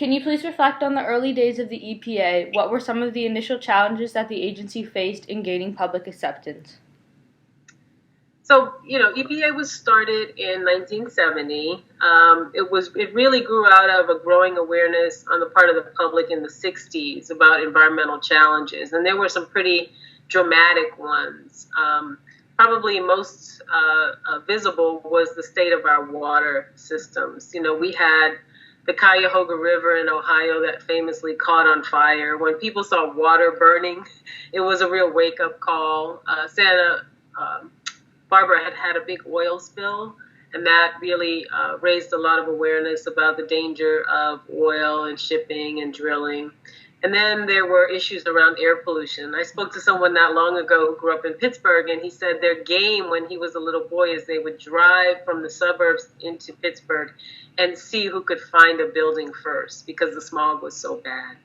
Can you please reflect on the early days of the EPA? What were some of the initial challenges that the agency faced in gaining public acceptance? So, EPA was started in 1970. It really grew out of a growing awareness on the part of the public in the 60s about environmental challenges, and there were some pretty dramatic ones. Probably most visible was the state of our water systems. We had the Cuyahoga River in Ohio that famously caught on fire. When people saw water burning, it was a real wake-up call. Santa Barbara had had a big oil spill, and that really raised a lot of awareness about the danger of oil and shipping and drilling. And then there were issues around air pollution. I spoke to someone not long ago who grew up in Pittsburgh, and he said their game when he was a little boy is they would drive from the suburbs into Pittsburgh and see who could find a building first because the smog was so bad.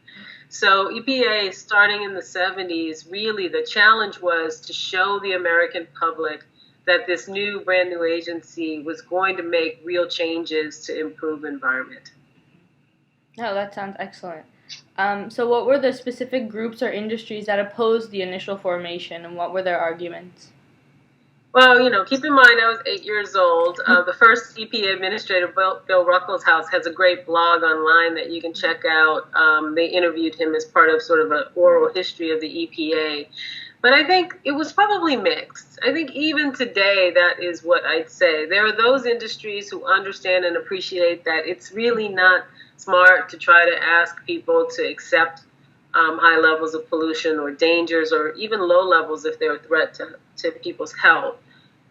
So EPA, starting in the 70s, really the challenge was to show the American public that this brand new agency was going to make real changes to improve environment. Oh, that sounds excellent. So what were the specific groups or industries that opposed the initial formation, and what were their arguments? Well, keep in mind I was 8 years old. The first EPA administrator, Bill Ruckelshaus, has a great blog online that you can check out. They interviewed him as part of sort of an oral history of the EPA. But I think it was probably mixed. I think even today, that is what I'd say. There are those industries who understand and appreciate that it's really not smart to try to ask people to accept high levels of pollution or dangers or even low levels if they're a threat to people's health.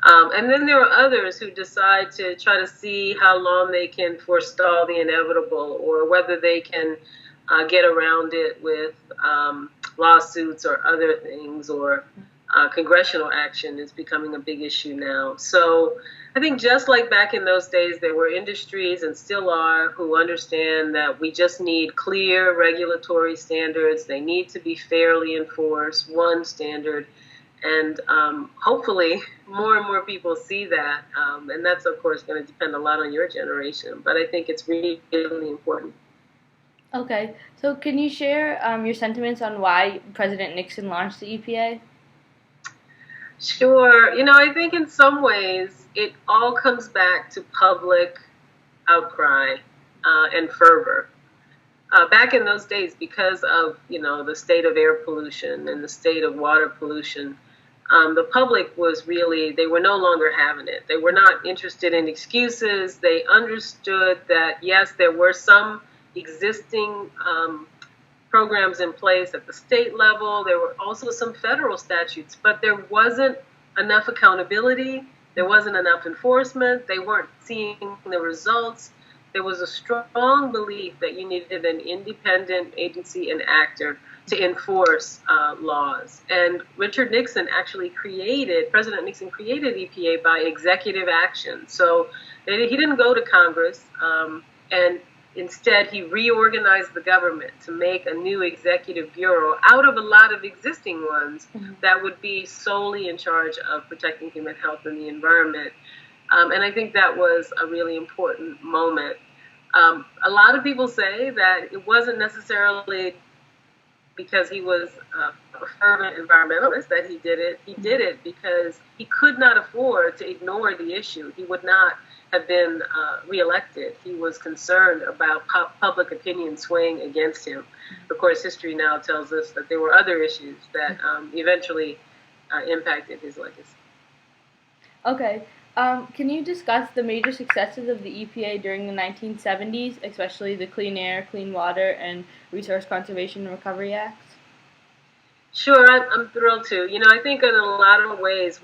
And then there are others who decide to try to see how long they can forestall the inevitable or whether they can get around it with lawsuits or other things, or congressional action is becoming a big issue now. So I think just like back in those days, there were industries and still are who understand that we just need clear regulatory standards. They need to be fairly enforced, one standard. And hopefully more and more people see that. And that's, of course, going to depend a lot on your generation. But I think it's really, really important. Okay, so can you share your sentiments on why President Nixon launched the EPA? Sure. I think in some ways it all comes back to public outcry and fervor. Back in those days, because of, the state of air pollution and the state of water pollution, the public they were no longer having it. They were not interested in excuses. They understood that, yes, there were some existing programs in place at the state level. There were also some federal statutes, but there wasn't enough accountability. There wasn't enough enforcement. They weren't seeing the results. There was a strong belief that you needed an independent agency and actor to enforce laws. And President Nixon created EPA by executive action. So he didn't go to Congress, and instead, he reorganized the government to make a new executive bureau out of a lot of existing ones that would be solely in charge of protecting human health and the environment. And I think that was a really important moment. A lot of people say that it wasn't necessarily because he was a fervent environmentalist that he did it. He did it because he could not afford to ignore the issue. He would not have been reelected. He was concerned about public opinion swaying against him. Of course, history now tells us that there were other issues that eventually impacted his legacy. Okay. Can you discuss the major successes of the EPA during the 1970s, especially the Clean Air, Clean Water, and Resource Conservation and Recovery Acts? Sure, I'm thrilled to. I think in a lot of ways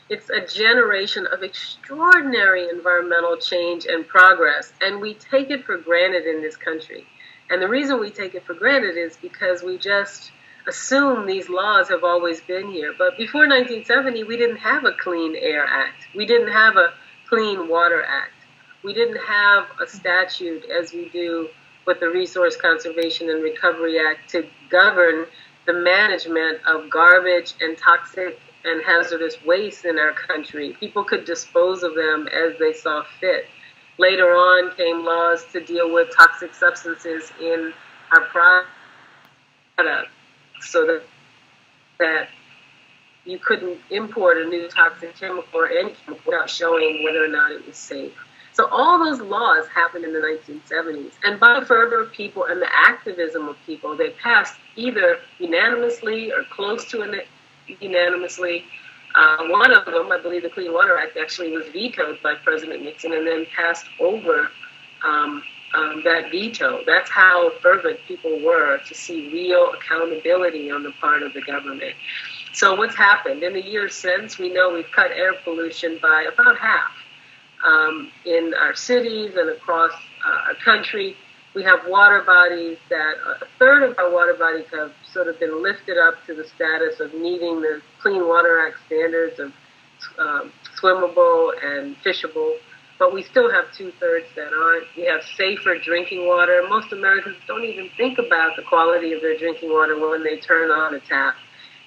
it's a generation of extraordinary environmental change and progress, and we take it for granted in this country. And the reason we take it for granted is because we just assume these laws have always been here. But before 1970, we didn't have a Clean Air Act. We didn't have a Clean Water Act. We didn't have a statute, as we do with the Resource Conservation and Recovery Act, to govern the management of garbage and toxic and hazardous waste in our country. People could dispose of them as they saw fit. Later on came laws to deal with toxic substances in our products so that you couldn't import a new toxic chemical or any chemical without showing whether or not it was safe. So all those laws happened in the 1970s. And by the fervor of people and the activism of people, they passed either unanimously or close to it unanimously. One of them, I believe the Clean Water Act, actually was vetoed by President Nixon and then passed over that veto. That's how fervent people were to see real accountability on the part of the government. So what's happened? In the years since, we know we've cut air pollution by about half in our cities and across our country. We have water bodies that a third of our water bodies have sort of been lifted up to the status of meeting the Clean Water Act standards of swimmable and fishable. But we still have 2/3 that aren't. We have safer drinking water. Most Americans don't even think about the quality of their drinking water when they turn on a tap.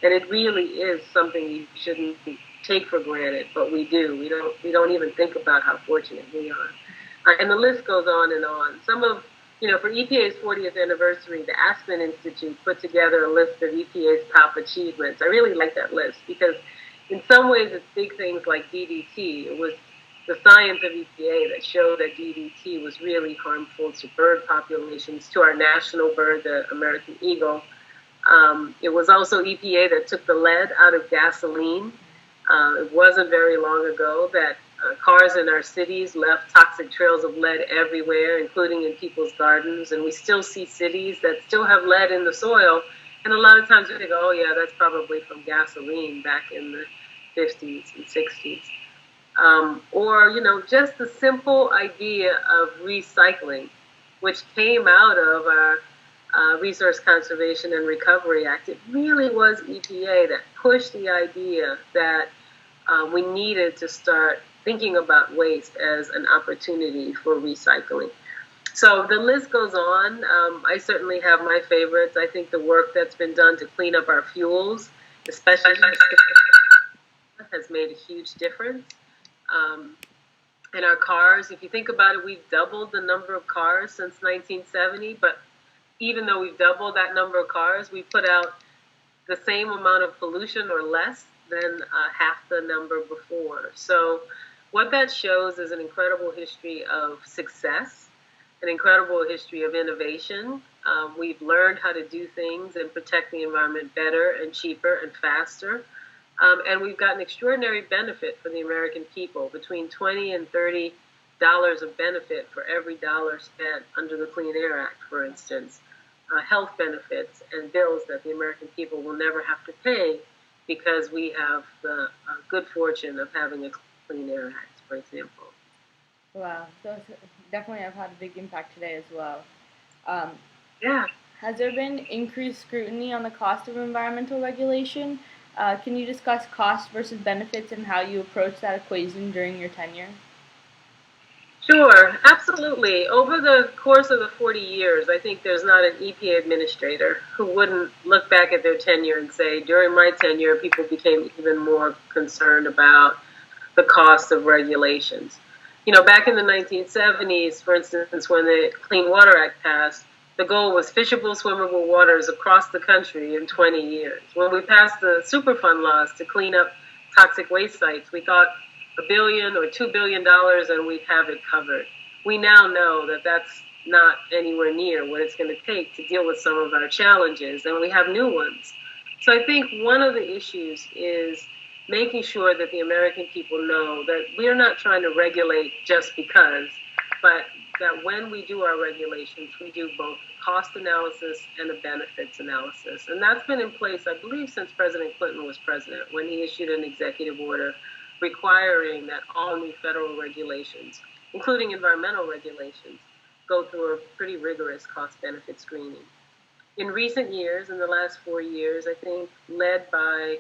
And it really is something you shouldn't take for granted, but we do. We don't even think about how fortunate we are. And the list goes on and on. Some of, for EPA's 40th anniversary, the Aspen Institute put together a list of EPA's top achievements. I really like that list because in some ways it's big things like DDT. It was the science of EPA that showed that DDT was really harmful to bird populations, to our national bird, the American eagle. It was also EPA that took the lead out of gasoline. It wasn't very long ago that cars in our cities left toxic trails of lead everywhere, including in people's gardens. And we still see cities that still have lead in the soil. And a lot of times we think, oh, yeah, that's probably from gasoline back in the 50s and 60s. Or just the simple idea of recycling, which came out of our Resource Conservation and Recovery Act. It really was EPA that pushed the idea that we needed to start thinking about waste as an opportunity for recycling. So the list goes on. I certainly have my favorites. I think the work that's been done to clean up our fuels, especially has made a huge difference. In our cars, if you think about it, we've doubled the number of cars since 1970, but even though we've doubled that number of cars, we put out the same amount of pollution or less than half the number before. So what that shows is an incredible history of success, an incredible history of innovation. We've learned how to do things and protect the environment better and cheaper and faster. And we've got an extraordinary benefit for the American people, between $20 and $30 of benefit for every dollar spent under the Clean Air Act, for instance. Health benefits and bills that the American people will never have to pay because we have the good fortune of having a Clean Air Act, for example. Wow, so definitely have had a big impact today as well. Yeah. Has there been increased scrutiny on the cost of environmental regulation? Can you discuss cost versus benefits and how you approach that equation during your tenure? Sure, absolutely. Over the course of the 40 years, I think there's not an EPA administrator who wouldn't look back at their tenure and say, during my tenure, people became even more concerned about the cost of regulations. Back in the 1970s, for instance, when the Clean Water Act passed, the goal was fishable, swimmable waters across the country in 20 years. When we passed the Superfund laws to clean up toxic waste sites, we thought $1 billion or $2 billion and we'd have it covered. We now know that that's not anywhere near what it's going to take to deal with some of our challenges, and we have new ones. So I think one of the issues is making sure that the American people know that we're not trying to regulate just because, but that when we do our regulations, we do both cost analysis and a benefits analysis. And that's been in place, I believe, since President Clinton was president, when he issued an executive order requiring that all new federal regulations, including environmental regulations, go through a pretty rigorous cost-benefit screening. In recent years, in the last 4 years, I think, led by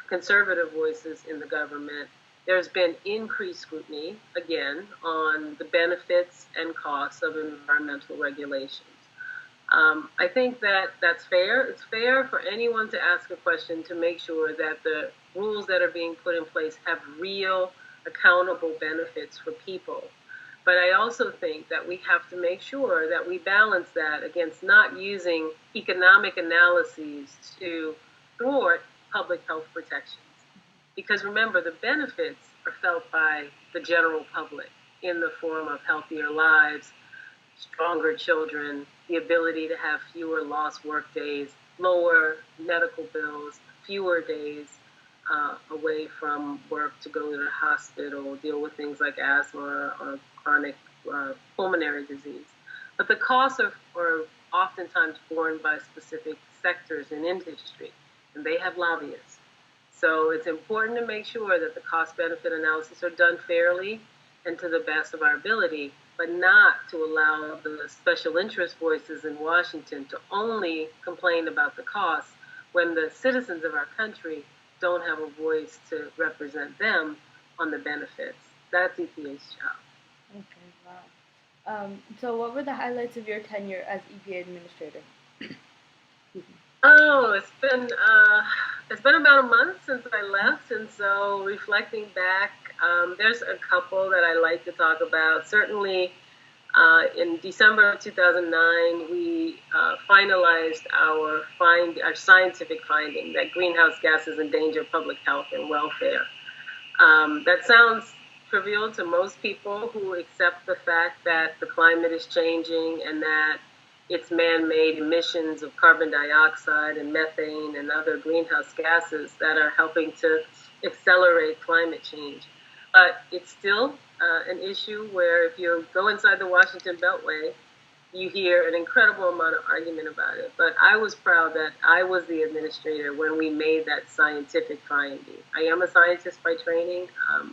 conservative voices in the government, there's been increased scrutiny, again, on the benefits and costs of environmental regulations. I think that that's fair. It's fair for anyone to ask a question to make sure that the rules that are being put in place have real, accountable benefits for people. But I also think that we have to make sure that we balance that against not using economic analyses to thwart public health protections. Because remember, the benefits are felt by the general public in the form of healthier lives, stronger children, the ability to have fewer lost work days, lower medical bills, fewer days away from work to go to the hospital, deal with things like asthma or chronic pulmonary disease. But the costs are oftentimes borne by specific sectors in industry, and they have lobbyists. So it's important to make sure that the cost-benefit analysis are done fairly and to the best of our ability, but not to allow the special interest voices in Washington to only complain about the costs when the citizens of our country don't have a voice to represent them on the benefits. That's EPA's job. Okay, wow. So what were the highlights of your tenure as EPA administrator? Oh, it's been about a month since I left, and so reflecting back, there's a couple that I like to talk about. Certainly, in December of 2009, we finalized our scientific finding that greenhouse gases endanger public health and welfare. That sounds trivial to most people who accept the fact that the climate is changing and that it's man-made emissions of carbon dioxide and methane and other greenhouse gases that are helping to accelerate climate change. But it's still an issue where if you go inside the Washington Beltway, you hear an incredible amount of argument about it. But I was proud that I was the administrator when we made that scientific finding. I am a scientist by training.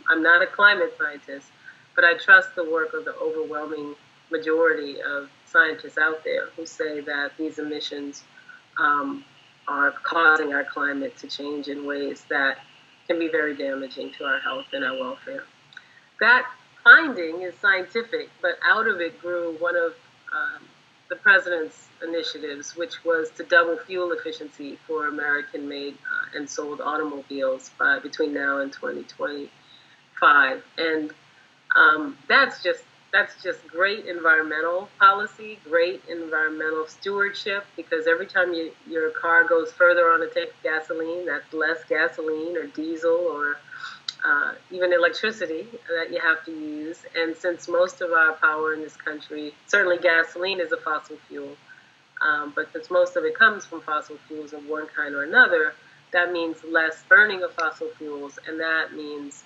I'm not a climate scientist, but I trust the work of the overwhelming majority of scientists out there who say that these emissions are causing our climate to change in ways that can be very damaging to our health and our welfare. That finding is scientific, but out of it grew one of the president's initiatives, which was to double fuel efficiency for American-made and sold automobiles between now and 2025. And that's just great environmental policy, great environmental stewardship, because every time your car goes further on a tank of gasoline, that's less gasoline or diesel or even electricity that you have to use. And since most of our power in this country, certainly gasoline is a fossil fuel, but since most of it comes from fossil fuels of one kind or another, that means less burning of fossil fuels, and that means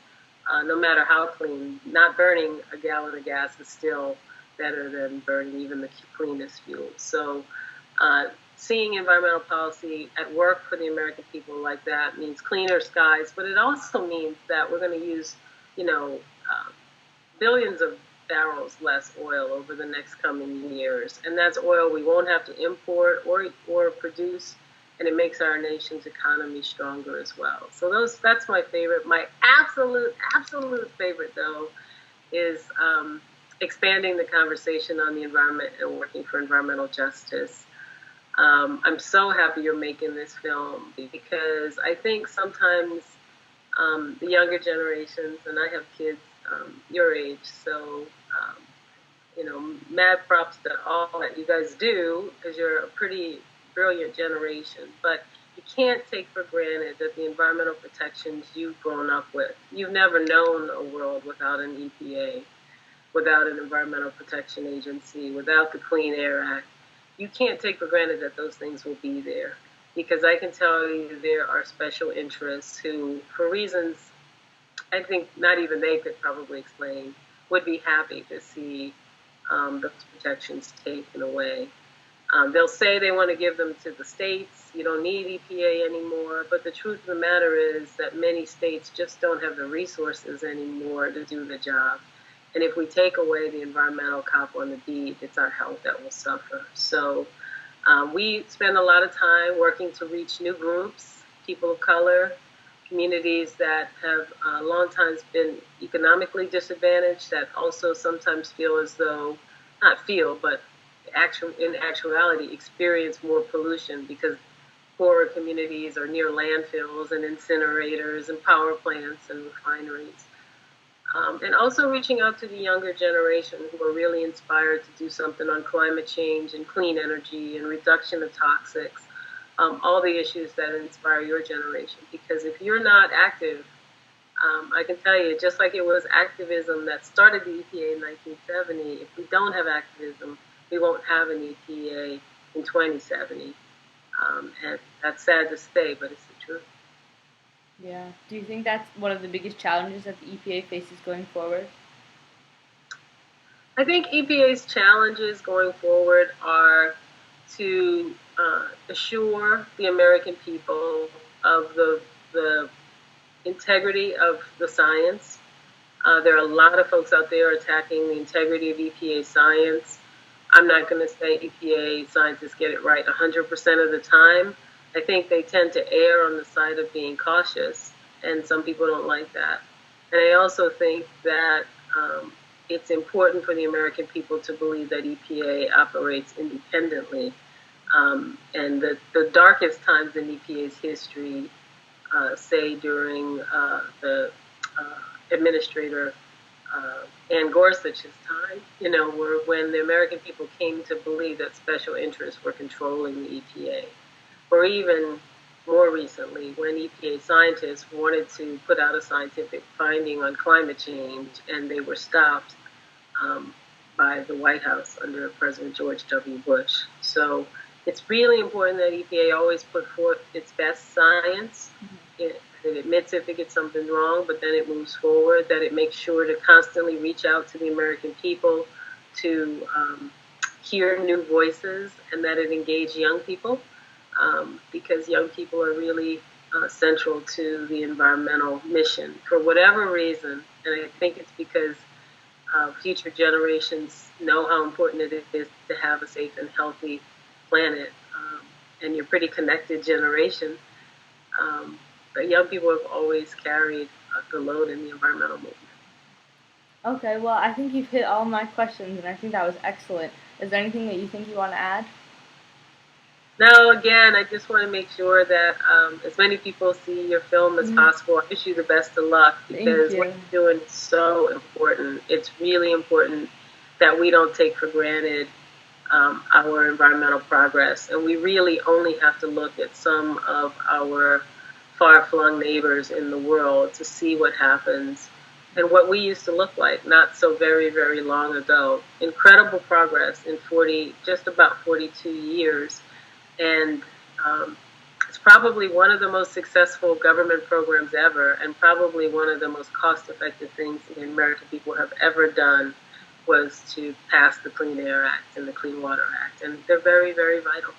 no matter how clean, not burning a gallon of gas is still better than burning even the cleanest fuel. So seeing environmental policy at work for the American people like that means cleaner skies, but it also means that we're going to use, billions of barrels less oil over the next coming years. And that's oil we won't have to import or produce, and it makes our nation's economy stronger as well. So that's my favorite. My absolute favorite, though, is expanding the conversation on the environment and working for environmental justice. I'm so happy you're making this film because I think sometimes the younger generations, and I have kids your age, so mad props to all that you guys do because you're a pretty brilliant generation. But you can't take for granted that the environmental protections you've grown up with. You've never known a world without an EPA, without an Environmental Protection Agency, without the Clean Air Act. You can't take for granted that those things will be there, because I can tell you there are special interests who, for reasons I think not even they could probably explain, would be happy to see those protections taken away. They'll say they want to give them to the states. You don't need EPA anymore. But the truth of the matter is that many states just don't have the resources anymore to do the job. And if we take away the environmental cop on the beat, it's our health that will suffer. So we spend a lot of time working to reach new groups, people of color, communities that have long times been economically disadvantaged, that also sometimes feel as though, not feel, but in actuality experience more pollution because poorer communities are near landfills and incinerators and power plants and refineries. And also reaching out to the younger generation who are really inspired to do something on climate change and clean energy and reduction of toxics, all the issues that inspire your generation. Because if you're not active, I can tell you, just like it was activism that started the EPA in 1970, if we don't have activism, we won't have an EPA in 2070. And that's sad to say, but it's the truth. Yeah. Do you think that's one of the biggest challenges that the EPA faces going forward? I think EPA's challenges going forward are to assure the American people of the integrity of the science. There are a lot of folks out there attacking the integrity of EPA science. I'm not going to say EPA scientists get it right 100% of the time. I think they tend to err on the side of being cautious, and some people don't like that. And I also think that it's important for the American people to believe that EPA operates independently. And the darkest times in EPA's history, say during the administrator Ann Gorsuch's time, were when the American people came to believe that special interests were controlling the EPA. Or even more recently, when EPA scientists wanted to put out a scientific finding on climate change and they were stopped by the White House under President George W. Bush. So it's really important that EPA always put forth its best science. It admits if it gets something wrong, but then it moves forward, that it makes sure to constantly reach out to the American people to hear new voices, and that it engage young people, because young people are really central to the environmental mission for whatever reason. And I think it's because future generations know how important it is to have a safe and healthy planet. And you're a pretty connected generation. But young people have always carried the load in the environmental movement. Okay, well, I think you've hit all my questions, and I think that was excellent. Is there anything that you think you want to add? Now, again, I just want to make sure that as many people see your film as Mhm. possible. I wish you the best of luck Thank because what you. you're doing is so important. It's really important that we don't take for granted our environmental progress. And we really only have to look at some of our far-flung neighbors in the world to see what happens and what we used to look like not so very, very long ago. Incredible progress in just about 42 years. And it's probably one of the most successful government programs ever, and probably one of the most cost-effective things the American people have ever done was to pass the Clean Air Act and the Clean Water Act. And they're very, very vital.